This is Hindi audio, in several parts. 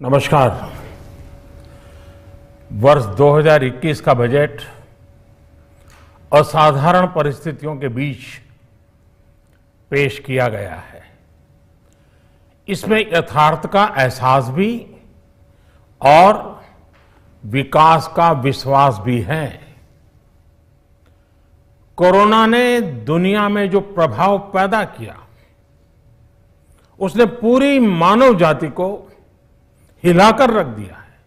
नमस्कार। वर्ष 2021 का बजट असाधारण परिस्थितियों के बीच पेश किया गया है। इसमें यथार्थ का एहसास भी और विकास का विश्वास भी है। कोरोना ने दुनिया में जो प्रभाव पैदा किया, उसने पूरी मानव जाति को हिलाकर रख दिया है।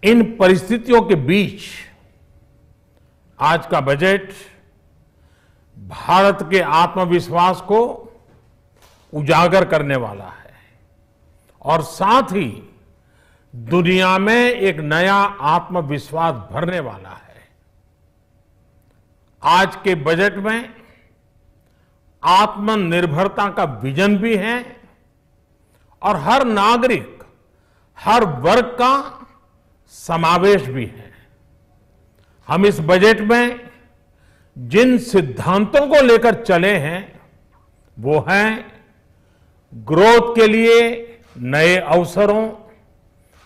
इन परिस्थितियों के बीच आज का बजट भारत के आत्मविश्वास को उजागर करने वाला है और साथ ही दुनिया में एक नया आत्मविश्वास भरने वाला है। आज के बजट में आत्मनिर्भरता का विजन भी है और हर नागरिक, हर वर्ग का समावेश भी है। हम इस बजट में जिन सिद्धांतों को लेकर चले हैं वो हैं ग्रोथ के लिए नए अवसरों,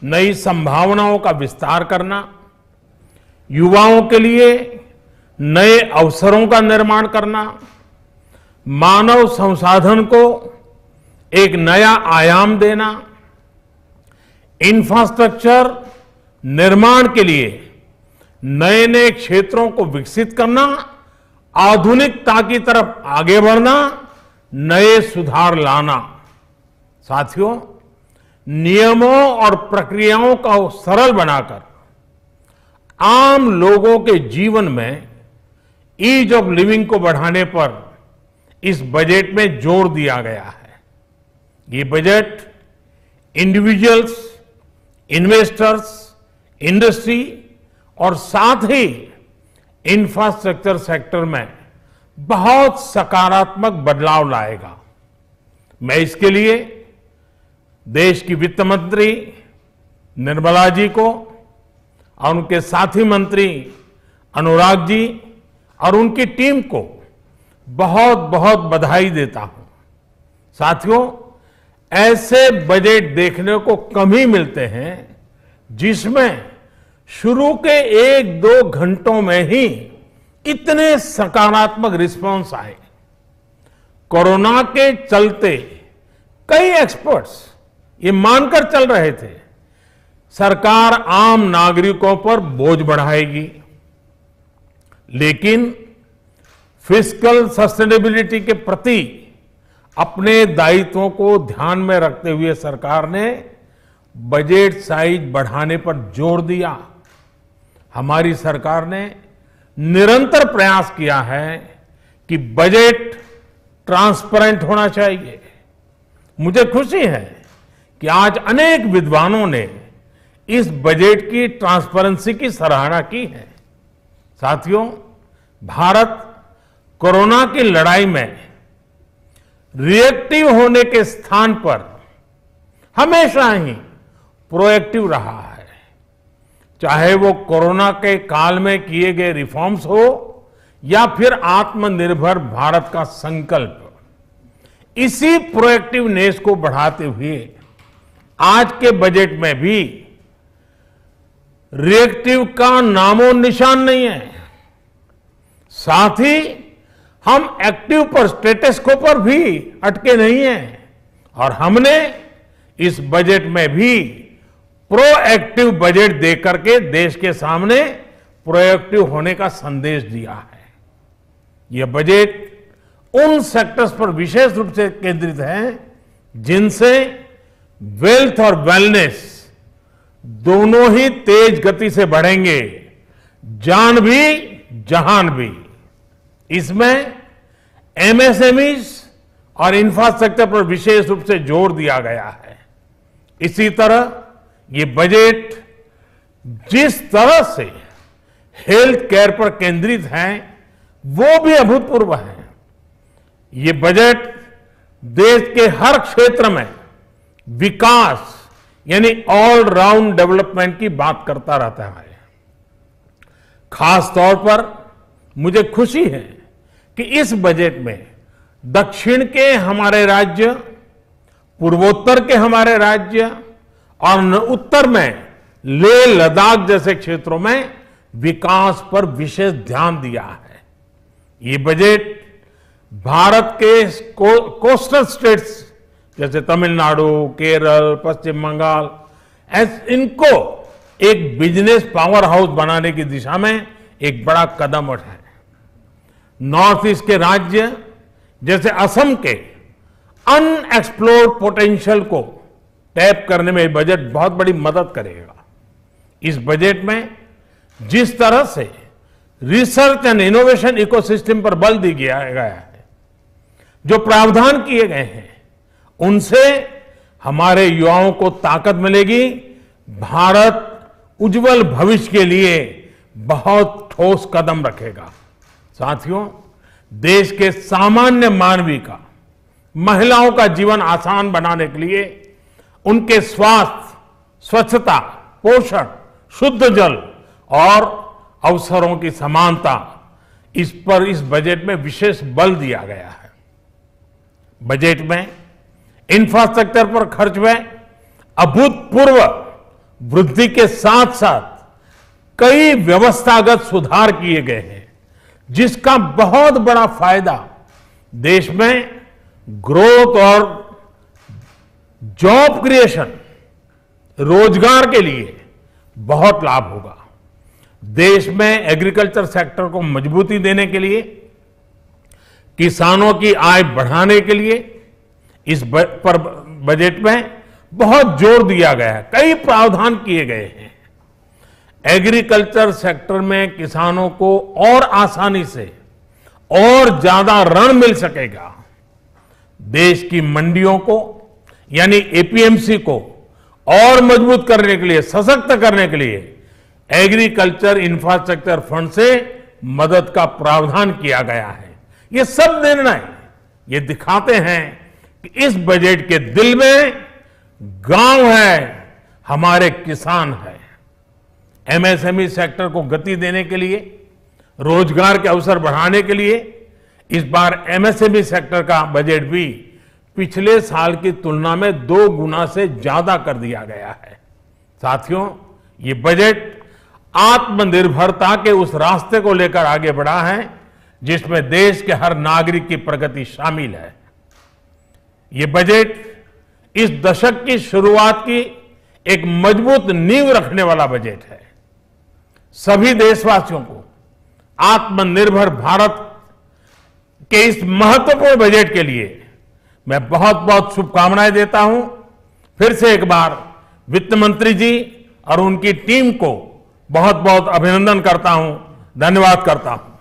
नई संभावनाओं का विस्तार करना, युवाओं के लिए नए अवसरों का निर्माण करना, मानव संसाधन को एक नया आयाम देना, इंफ्रास्ट्रक्चर निर्माण के लिए नए नए क्षेत्रों को विकसित करना, आधुनिकता की तरफ आगे बढ़ना, नए सुधार लाना। साथियों, नियमों और प्रक्रियाओं को सरल बनाकर आम लोगों के जीवन में ईज ऑफ लिविंग को बढ़ाने पर इस बजट में जोर दिया गया है। ये बजट इंडिविजुअल्स, इन्वेस्टर्स, इंडस्ट्री और साथ ही इंफ्रास्ट्रक्चर सेक्टर में बहुत सकारात्मक बदलाव लाएगा। मैं इसके लिए देश की वित्त मंत्री निर्मला जी को और उनके साथी मंत्री अनुराग जी और उनकी टीम को बहुत बहुत बधाई देता हूं। साथियों, ऐसे बजट देखने को कम ही मिलते हैं जिसमें शुरू के 1-2 घंटों में ही इतने सकारात्मक रिस्पांस आए। कोरोना के चलते कई एक्सपर्ट्स ये मानकर चल रहे थे सरकार आम नागरिकों पर बोझ बढ़ाएगी, लेकिन फिस्कल सस्टेनेबिलिटी के प्रति अपने दायित्वों को ध्यान में रखते हुए सरकार ने बजट साइज बढ़ाने पर जोर दिया। हमारी सरकार ने निरंतर प्रयास किया है कि बजट ट्रांसपेरेंट होना चाहिए। मुझे खुशी है कि आज अनेक विद्वानों ने इस बजट की ट्रांसपेरेंसी की सराहना की है। साथियों, भारत कोरोना की लड़ाई में रिएक्टिव होने के स्थान पर हमेशा ही प्रोएक्टिव रहा है। चाहे वो कोरोना के काल में किए गए रिफॉर्म्स हो या फिर आत्मनिर्भर भारत का संकल्प, इसी प्रोएक्टिवनेस को बढ़ाते हुए आज के बजट में भी रिएक्टिव का नामो निशान नहीं है। साथ ही हम एक्टिव पर, स्टेटस को पर भी अटके नहीं हैं और हमने इस बजट में भी प्रोएक्टिव बजट देकर के देश के सामने प्रोएक्टिव होने का संदेश दिया है। यह बजट उन सेक्टर्स पर विशेष रूप से केंद्रित है जिनसे वेल्थ और वेलनेस दोनों ही तेज गति से बढ़ेंगे, जान भी जहान भी। इसमें एमएसएमईज और इंफ्रास्ट्रक्चर पर विशेष रूप से जोर दिया गया है। इसी तरह ये बजट जिस तरह से हेल्थ केयर पर केंद्रित है वो भी अभूतपूर्व है। ये बजट देश के हर क्षेत्र में विकास यानी ऑल राउंड डेवलपमेंट की बात करता रहता है। खास तौर पर मुझे खुशी है कि इस बजट में दक्षिण के हमारे राज्य, पूर्वोत्तर के हमारे राज्य और उत्तर में लेह लद्दाख जैसे क्षेत्रों में विकास पर विशेष ध्यान दिया है। ये बजट भारत के कोस्टल स्टेट्स जैसे तमिलनाडु, केरल, पश्चिम बंगाल, इनको एक बिजनेस पावर हाउस बनाने की दिशा में एक बड़ा कदम उठाए। नॉर्थ ईस्ट के राज्य जैसे असम के अनएक्सप्लोर्ड पोटेंशियल को टैप करने में बजट बहुत बड़ी मदद करेगा। इस बजट में जिस तरह से रिसर्च एंड इनोवेशन इकोसिस्टम पर बल दिया गया है, जो प्रावधान किए गए हैं, उनसे हमारे युवाओं को ताकत मिलेगी। भारत उज्जवल भविष्य के लिए बहुत ठोस कदम रखेगा। साथियों, देश के सामान्य मानवी का, महिलाओं का जीवन आसान बनाने के लिए उनके स्वास्थ्य, स्वच्छता, पोषण, शुद्ध जल और अवसरों की समानता, इस पर इस बजट में विशेष बल दिया गया है। बजट में इंफ्रास्ट्रक्चर पर खर्च में अभूतपूर्व वृद्धि के साथ साथ कई व्यवस्थागत सुधार किए गए हैं, जिसका बहुत बड़ा फायदा देश में ग्रोथ और जॉब क्रिएशन, रोजगार के लिए बहुत लाभ होगा। देश में एग्रीकल्चर सेक्टर को मजबूती देने के लिए, किसानों की आय बढ़ाने के लिए इस पर बजट में बहुत जोर दिया गया है। कई प्रावधान किए गए हैं। एग्रीकल्चर सेक्टर में किसानों को और आसानी से और ज्यादा ऋण मिल सकेगा। देश की मंडियों को यानी एपीएमसी को और मजबूत करने के लिए, सशक्त करने के लिए एग्रीकल्चर इंफ्रास्ट्रक्चर फंड से मदद का प्रावधान किया गया है। ये सब निर्णय ये दिखाते हैं कि इस बजट के दिल में गांव है, हमारे किसान है। एमएसएमई सेक्टर को गति देने के लिए, रोजगार के अवसर बढ़ाने के लिए इस बार एमएसएमई सेक्टर का बजट भी पिछले साल की तुलना में 2 गुना से ज्यादा कर दिया गया है। साथियों, ये बजट आत्मनिर्भरता के उस रास्ते को लेकर आगे बढ़ा है जिसमें देश के हर नागरिक की प्रगति शामिल है। ये बजट इस दशक की शुरुआत की एक मजबूत नींव रखने वाला बजट है। सभी देशवासियों को आत्मनिर्भर भारत के इस महत्वपूर्ण बजट के लिए मैं बहुत बहुत शुभकामनाएं देता हूं। फिर से एक बार वित्त मंत्री जी और उनकी टीम को बहुत बहुत अभिनंदन करता हूं, धन्यवाद करता हूं।